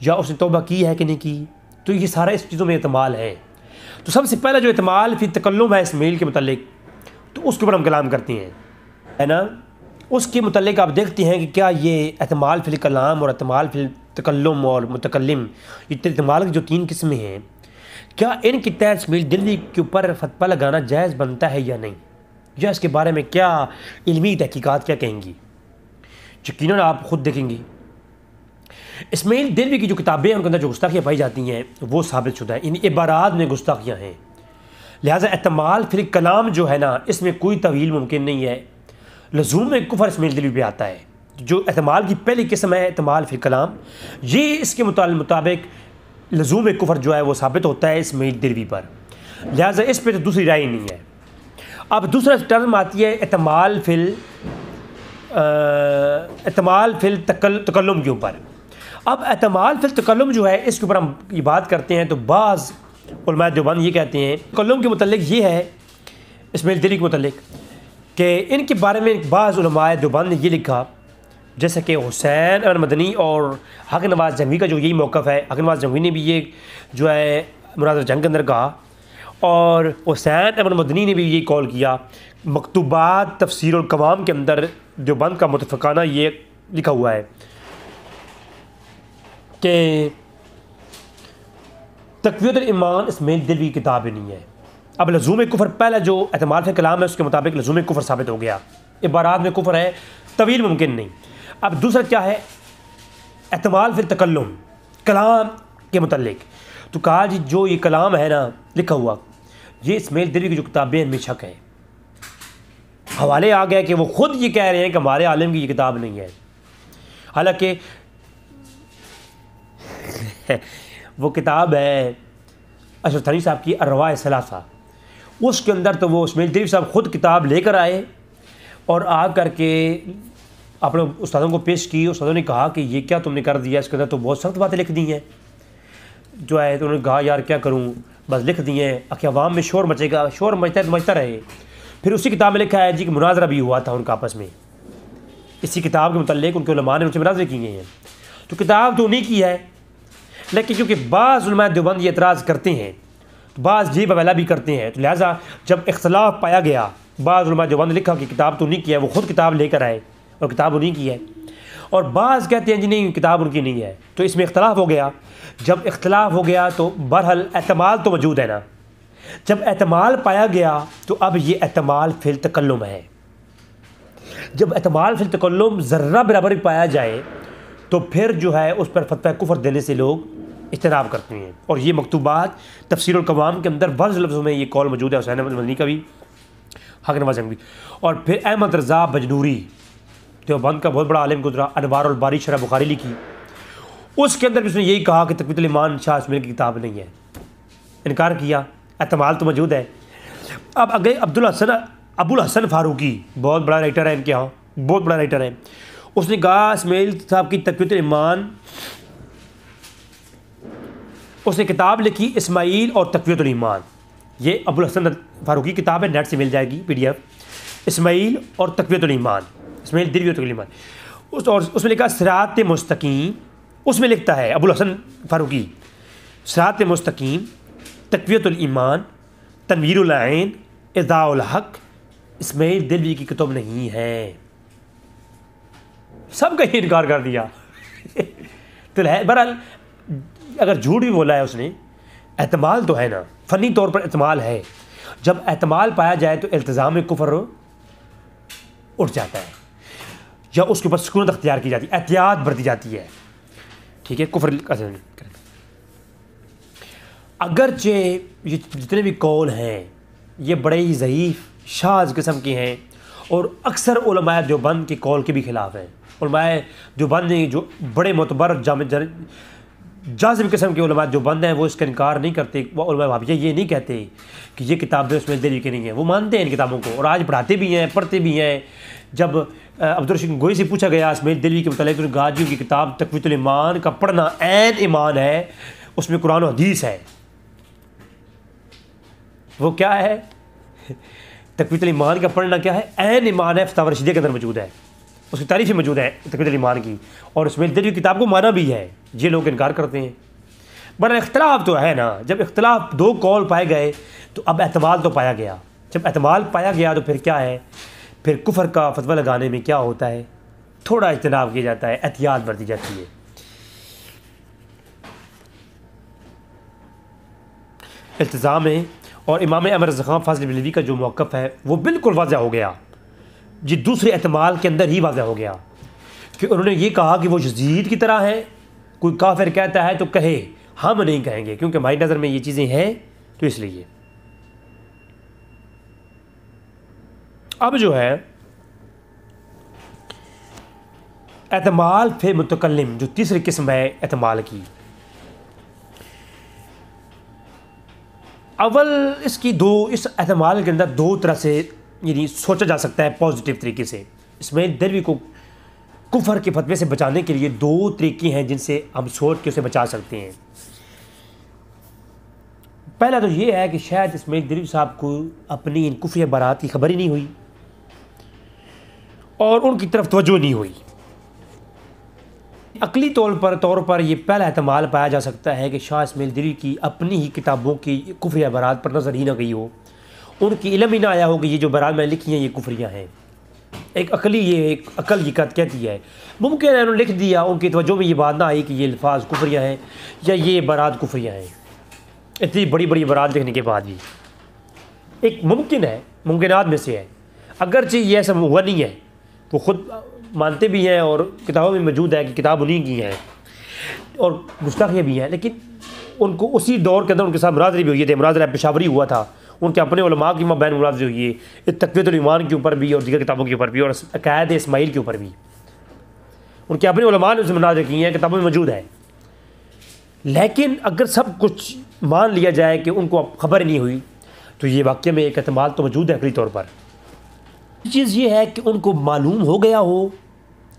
या उसने तौबा की है कि नहीं की। तो ये सारा इस चीज़ों में एहतमाल है। तो सबसे पहला जो एहतमाल फिर तकल्लुम है इसमाइल के मुतल्लिक, तो उसके ऊपर हम कलाम करते हैं, है ना। उसके मुतल्लिक आप देखते हैं कि क्या ये एहतमाल फिल कलाम और एहतमाल फिल तकल्लुम और मुतकल्लिम, ये एहतमाल की जो 3 किस्में हैं, क्या इनके तहत इसमाइल दिलवी के ऊपर फतवा लगाना जायज़ बनता है या नहीं, या इसके बारे में क्या इल्मी तहकीकात क्या कहेंगी। यकीनन आप ख़ुद देखेंगे इसमाइल दिलवी की जो किताबें हैं उनके अंदर जो गुस्ताखियाँ पाई जाती हैं वो साबित शुदा है, इन इबारात में गुस्ताखियाँ हैं। लिहाजा एहतमाल फिल कलाम जो है ना, इसमें कोई तवील मुमकिन नहीं है। लज़ूम कुफ़र इसमाइल दिलवी पे आता है। जो एहतमाल की पहली किस्म है एहतमाल फिल कलाम, ये इसके मुताबिक लज़ूम कुफ़र जो है वो साबित होता है इसमाइल दिलवी पर। लिहाजा इस पर तो दूसरी राय नहीं है। अब दूसरा टर्म आती है एहतमाल फिल तकल्लुम के ऊपर। अब एहतमाल फिल तकल्लुम जो है इसके ऊपर हम ये बात करते हैं, तो बाज़ उलमा देवबंद ये कहते हैं तकल्लुम के मुतल्लिक ये है इसमाइल दिलवी के मुतल्लिक कि इनके बारे में बाज़ उलमा देवबंद ने ये लिखा, जैसे कि हुसैन अहमद मदनी और हक नवाज जंगवी का जो यही मौक़िफ़ है। हक नवाज जंगवी ने भी ये जो है मुनाज़रा जंग के अंदर कहा, और हुसैन अहमद मदनी ने भी ये कॉल किया। मकतूबात तफसीरुल कवाम के अंदर देवबंद का मुतफ़क़ाना ये लिखा हुआ है कि तक़वियतुल ईमान इसमाइल दिलवी की किताब नहीं है। अब लज़ूम कुफ़र पहला जो एहतमाल फिल कलाम है उसके मुताबिक लज़ूम कुफ़र साबित हो गया, इबारात में कुफ़र है, तवील मुमकिन नहीं। अब दूसरा क्या है एहतमाल फिल तकल्लुम, कलाम के मुतल्लिक। तो कहा जी जो ये कलाम है ना लिखा हुआ, ये इसमाइल दिलवी की जो किताबें इनमें शक है। हवाले आ गए कि वो ख़ुद ये कह रहे हैं कि हमारे आलिम की ये किताब नहीं है, हालांकि वो किताब है अशरफ थानी साहब की अरवाह सलासा। उसके अंदर तो वो इसमाइल दिलवी साहब ख़ुद किताब लेकर आए और आ करके अपने उस्तादों को पेश की। उस्तादों ने कहा कि ये क्या तुमने कर दिया, इसके अंदर तो बहुत सख्त बातें लिख दी हैं जो है। तो उन्होंने कहा यार क्या करूं, बस लिख दिए हैं, आखिर अवाम में शोर मचेगा, शोर मचता है तो मचता रहे। फिर उसी किताब में लिखा है जी कि मुनाज़रा भी हुआ था उनका आपस में, इसी किताब के मुतल्लिक़ उनके उलमा ने उनसे मुनाज़रे किए हैं। तो किताब तो उन्हीं की है, लेकिन क्योंकि बाज़ उलमा देवबंद ये एतराज़ करते हैं, तो बाज़ जी बवैला भी करते हैं, तो लिहाजा जब इख्तलाफ पाया गया, बाज़ उलमा देवबंद ने लिखा कि किताब तो उन्हीं की है, वो ख़ुद किताब लेकर आए और किताब उन्हीं की है, और बाज़ कहते हैं जी नहीं किताब उनकी नहीं है। तो इसमें इख्तलाफ हो गया। जब इख्तलाफ हो गया तो बहरहाल एहतमाल तो मौजूद है ना। जब एहतमाल पाया गया तो अब ये एहतमाल फिल तकल्लुम है। जब एहतमाल फिल तकल्लुम ज़र्रा बराबर भी पाया जाए तो फिर जो है उस पर फतवा कुफ़र देने से लोग इज्तनाब करते हैं। और ये मकतूबात तफसीरुल कवाम के अंदर वर्ज़ लफ्ज़ों में ये कॉल मौजूद है हुसैन अहमद मदनी का भी, हक नवाज जंगवी। और फिर अहमद रज़ा बजनूरी देवबंद का बहुत बड़ा आलिम गुजरा, अनवारुल बारी शरह बुखारी लिखी, उसके अंदर भी उसने यही कहा कि तक़वियतुल ईमान शाह इसमाइल की किताब नहीं है, इनकार किया। एहतमाल तो मौजूद है। अब अगले अबुल हसन फ़ारूकी बहुत बड़ा राइटर है इनके यहाँ, बहुत बड़ा राइटर है। उसने कहा इस्माइल साहब की तक़वियतुल ईमान, उसने किताब लिखी इस्माइल और तक़वियतुल ईमान। ये अबुल हसन फ़ारूकी किताब है, नेट से मिल जाएगी PDF। इस्माइल और तक़वियतुल ईमान, इस्माइल दिरवी और तक़वियतुल ईमान। और उसमें लिखा सिरात मुस्तकीम, उसमें लिखता है अबुल हसन फ़ारूकी, सिरात मुस्तकीम, तक़वियतुल ईमान, तनवीरुल ऐन, इज़ाउल हक़ इस्माइल दिरवी की किताब नहीं है। सब का ही इनकार कर दिया। तो है बहरहाल, अगर झूठ भी बोला है उसने, एहतमाल तो है ना, फ़नी तौर पर एहतमाल है। जब एहतमाल पाया जाए तो इल्तिज़ाम कुफ़र उठ जाता है या उसके ऊपर सुकूनत अख्तियार की जाती है, एहतियात बरती जाती है। ठीक है, कुफ़र का अगरचे ये जितने भी कौल हैं ये बड़े ही ज़ईफ़ शाज़ किस्म के हैं और अक्सर उलमाए देवबंद के कौल के भी ख़िलाफ़ हैं। उलमाए देवबंद ने जो बड़े मोतबर जाज़िम किस्म के उलमाए देवबंद हैं वो इसका इनकार नहीं करते। वो उलमाए वहाबिया ये नहीं कहते कि ये किताबें उसमें दिरवी की नहीं है, वो मानते हैं इन किताबों को और आज पढ़ाते भी हैं, पढ़ते भी हैं। जब अब्दुल रशीद गोई से पूछा गया इस्माइल दिरवी के मुतालिक, तो गाजियों की किताब तक़वियतुल ईमान का पढ़ना ऐन ईमान है, उसमें कुरान और हदीस है। वो क्या है? तक़वियतुल ईमान का पढ़ना क्या है? ऐन ईमान है, फ़तावा रशीदिया के अंदर मौजूद है, उसकी तारीफ़ मौजूद है तक़वियतुल ईमान की, और इस्माइल दिरवी किताब को माना भी है। ये लोग इनकार करते हैं। बड़ा इख्तलाफ तो है ना, जब इख्तलाफ दो कौल पाए गए तो अब एहतमाल तो पाया गया। जब एहतमाल पाया गया तो फिर क्या है, फिर कुफ़र का फतवा लगाने में क्या होता है, थोड़ा इज्तनाब किया जाता है, एहतियात बरती जाती है। इल्तिज़ाम है और इमाम अहमद रज़ा ख़ान फ़ाज़िल बिलवी का जो मौक़िफ़ है वो बिल्कुल वाज़ह हो गया, जी दूसरे एहतमाल के अंदर ही वाज़ह हो गया कि उन्होंने ये कहा कि वो यज़ीद की तरह है। कोई काफिर कहता है तो कहे, हम नहीं कहेंगे क्योंकि हमारी नज़र में ये चीज़ें हैं, तो इसलिए अब जो है एहतमाल फिर मुतकल्लिम, जो तीसरी किस्म है एहतमाल की। अव्वल इसकी इस एहतमाल के अंदर दो तरह से यानी सोचा जा सकता है पॉजिटिव तरीके से। इस्माइल दिरवी को कुफर के फतवे से बचाने के लिए दो तरीके हैं जिनसे हम सोच के उसे बचा सकते हैं। पहला तो ये है कि शायद इस्माइल दिरवी साहब को अपनी इन कुफरी बारात की खबर ही नहीं हुई और उनकी तरफ तवज्जो नहीं हुई। अकली तौर पर यह पहला एहतमाल पाया जा सकता है कि शाह इस्माइल दिरवी की अपनी ही किताबों की कुफरी बारात पर नज़र ही ना गई हो, उनकी इल्म ही ना आया हो कि ये जो बारात मैंने लिखी हैं ये कुफरियाँ हैं। एक अकल ये कहती है, मुमकिन है उन्होंने लिख दिया, उनकी तवज्जो में ये बात ना आई कि ये अल्फाज कुफरियाँ हैं या ये बारात कुफरियाँ हैं। इतनी बड़ी बड़ी बारात लिखने के बाद भी एक मुमकिन है, मुमकिनात में से है। अगरचे ये ऐसा हुआ नहीं है तो ख़ुद मानते भी हैं और किताबों में मौजूद है कि किताब उन्हीं की है और गुस्ताखियाँ भी हैं, लेकिन उनको उसी दौर के अंदर उनके साथ मुनाज़रे भी हुए थे। मुनाज़रा पेशावरी हुआ था, उनके अपने उलमा की मबैन मुनाज़रे हुए इस तक़वियतुल ईमान के ऊपर भी और दीगर किताबों के ऊपर भी और अक़ायद इस्माइल के ऊपर भी उनके अपने उलमा ने उसे मुनाज़रे किए हैं, किताबों में मौजूद है। लेकिन अगर सब कुछ मान लिया जाए कि उनको खबर नहीं हुई तो ये वाक़ई में एक एहतमाल तो मौजूद है अकली तौर पर। चीज़ ये है कि उनको मालूम हो गया हो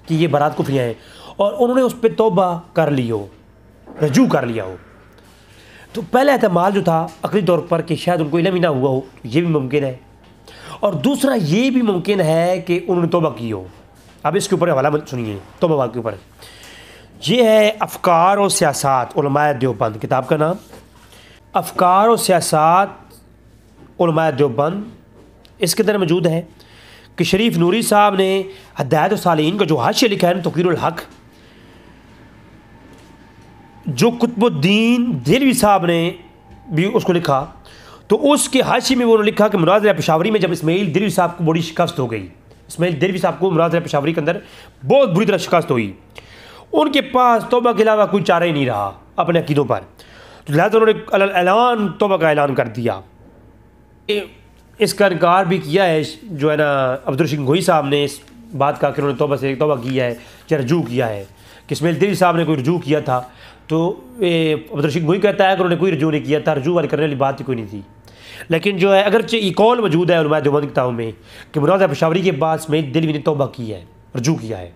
कि ये बारात कुफरियाँ हैं और उन्होंने उस पर तौबा कर ली हो, रजू कर लिया हो। तो पहला एहतमाल जो था अकली तौर पर कि शायद उनको इल्म ही ना हुआ हो, ये भी मुमकिन है। और दूसरा ये भी मुमकिन है कि उन्होंने तौबा की हो। अब इसके ऊपर हवाला सुनिए, तौबा के ऊपर ये है अफ़कार और सियासात उलमाए देवबंद, किताब का नाम अफ़कार और सियासात उलमाए देवबंद। इसके अंदर मौजूद है कि शरीफ नूरी साहब ने हिदायत सालीन का जो हाशिया लिखा है तक़रीरुल हक़, जो कुतुबुद्दीन दिरवी साहब ने भी उसको लिखा, तो उसके हाशिए में वो लिखा कि मुनाज़रा पेशावरी में जब इस्माइल दिरवी साहब को बड़ी शिकस्त हो गई, इस्माइल दिरवी साहब को मुनाज़रा पेशावरी के अंदर बहुत बुरी तरह शिकस्त हुई, उनके पास तौबा के अलावा कोई चारा ही नहीं रहा अपने अकीदों पर, तो लिहाजा उन्होंने ऐलान तौबा का ऐलान कर दिया। इसका इनकार भी किया है जो है ना अब्दुल रशीद गोई साहब ने इस बात का कि उन्होंने तौबा से तौबा किया है या रजू किया है कि इस्माइल दिरवी साहब ने कोई रजू किया था, तो अब्दुल रशीद गोई कहता है कि उन्होंने कोई रजू नहीं किया था, रजू वाली करने वाली बात ही कोई नहीं थी। लेकिन जो है अगरचे ये कौल मौजूद है उलमा देवबंद किताबों में कि मुनाज़ा पेशावरी के बाद इस्माइल दिलवी ने तौबा की है, रजू किया है।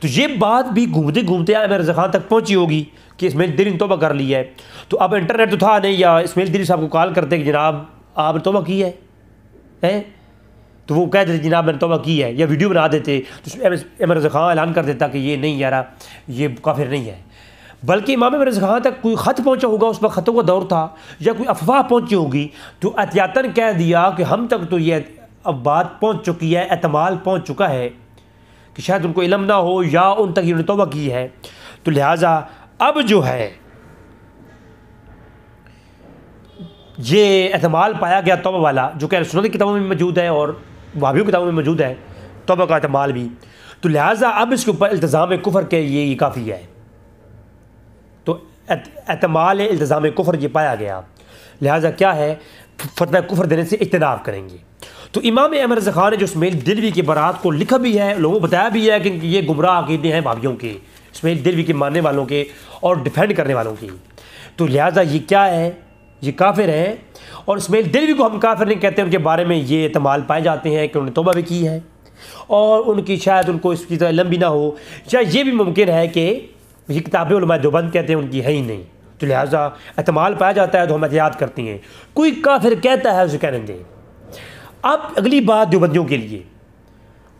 तो ये बात भी घूमते घूमते आमिर रज़ा ख़ान तक पहुँची होगी कि इस्माइल दिलवी ने तौबा कर ली है। तो अब इंटरनेट तो था नहीं, या इस्माइल दिलवी साहब को कॉल करते कि जनाब आपने तौबा की है, तो वो कह देते जनाब मैंने तौबा की है, या वीडियो बना देते। तो आमिर रज़ा ख़ान ऐलान कर देता कि ये नहीं यार, ये काफिर नहीं है। बल्कि इमाम आमिर रज़ा ख़ान तक कोई ख़त पहुँचा होगा, उस वक्त ख़तों का दौर था, या कोई अफवाह पहुँची होगी, तो एहतियातन कह दिया कि हम तक तो ये अब बात पहुँच चुकी है, एहतमाल पहुँच चुका है कि शायद उनको इल्म ना हो या उन तक इन्होंने तौबा की है। तो लिहाजा अब जो है ये एहतमाल पाया गया तौबा वाला, जो कि अहले सुन्नत की किताबों में मौजूद है और वहाबियों की किताबों में मौजूद है, तौबा का एहतमाल भी। तो लिहाजा अब इसके ऊपर इल्तिज़ाम कुफ़र के ये काफ़ी है। तो एहतमाल इल्तिज़ाम कुफ़र ये पाया गया, लिहाजा क्या है, फतवा कुफ़र देने से इज्तिनाब करेंगे। तो इमाम आमिर रज़ा ख़ान ने जो इस्माइल दिलवी की बारात को लिखा भी है, लोगों को बताया भी है कि ये गुमराह अक़ीदे हैं वहाबियों के, इस्माइल दिलवी के मानने वालों के और डिफेंड करने वालों की। तो लिहाजा ये क्या है, ये काफिर हैं। और इस्माइल दिलवी को हम काफिर नहीं कहते, उनके बारे में ये एहतमाल पाए जाते हैं कि उन्होंने तौबा भी की है और उनकी शायद उनको इसकी तरह इल्म भी ना हो, या ये भी मुमकिन है कि ये किताबें उलमा देवबंद कहते हैं उनकी है ही नहीं। तो लिहाजा एहतमाल पाया जाता है तो हम एहतियात करती हैं। कोई काफिर कहता है उसे कहने दें। अब अगली बात देवबंदियों के लिए,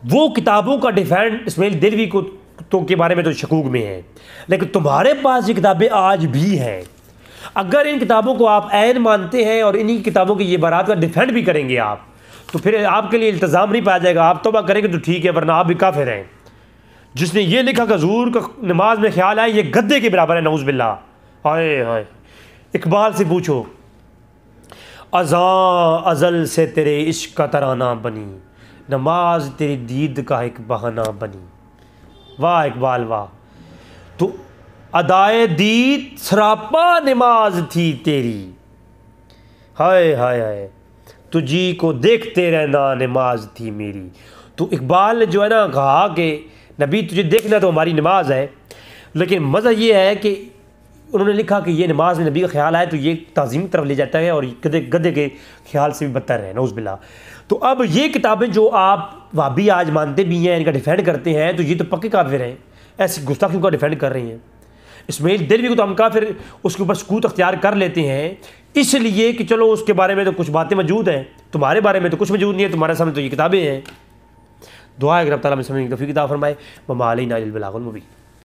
वो किताबों का डिफेंड इस्माइल दिलवी को तो के बारे में तो शकूक में है, लेकिन तुम्हारे पास ये किताबें आज भी हैं। अगर इन किताबों को आप ऐन मानते हैं और इन्हीं किताबों की ये बारात का डिफेंड भी करेंगे आप, तो फिर आपके लिए इल्तिज़ाम नहीं पाया जाएगा। आप तौबा करेंगे तो ठीक है, वरना आप भी काफिर हैं। जिसने ये लिखा कि हुज़ूर का नमाज में ख्याल आए, ये गद्दे के बराबर है, नऊज़ बिल्लाह। हाय हाय, इकबाल से पूछो, अज़ां अज़ल से तेरे इश्क का तराना बनी, नमाज तेरी दीद का एक बहाना बनी। वाह इकबाल वाह। तो अदाए दीद सरापा नमाज थी तेरी, हाय हाय हाय, तुझी को देखते रहना नमाज थी मेरी। तो इकबाल ने जो है ना कहा कि नबी तुझे देखना तो हमारी नमाज है, लेकिन मज़ा ये है कि उन्होंने लिखा कि ये नमाज में नबी का ख्याल आए तो ये ताज़ीम की तरफ ले जाता है और गधे गधे के ख्याल से भी बदतर है, नऊज़ बिल्लाह। तो अब ये किताबें जो आप वहाबी आज मानते भी हैं, इनका डिफेंड करते हैं, तो ये तो पक्के काफिर हैं, ऐसी गुस्ताखियों का डिफेंड कर रही हैं। इस्माइल दिलवी को तो हम काफिर उसके ऊपर सकूत अख्तियार कर लेते हैं, इसलिए कि चलो उसके बारे में तो कुछ बातें मौजूद हैं, तुम्हारे बारे में तो कुछ मौजूद नहीं है, तुम्हारे सामने तो ये किताबें हैं। दुआ है कि रब तआला हमें समझने की तौफीक अता फरमाए। व मा अलैना इल्लल बलागुल मुबीन।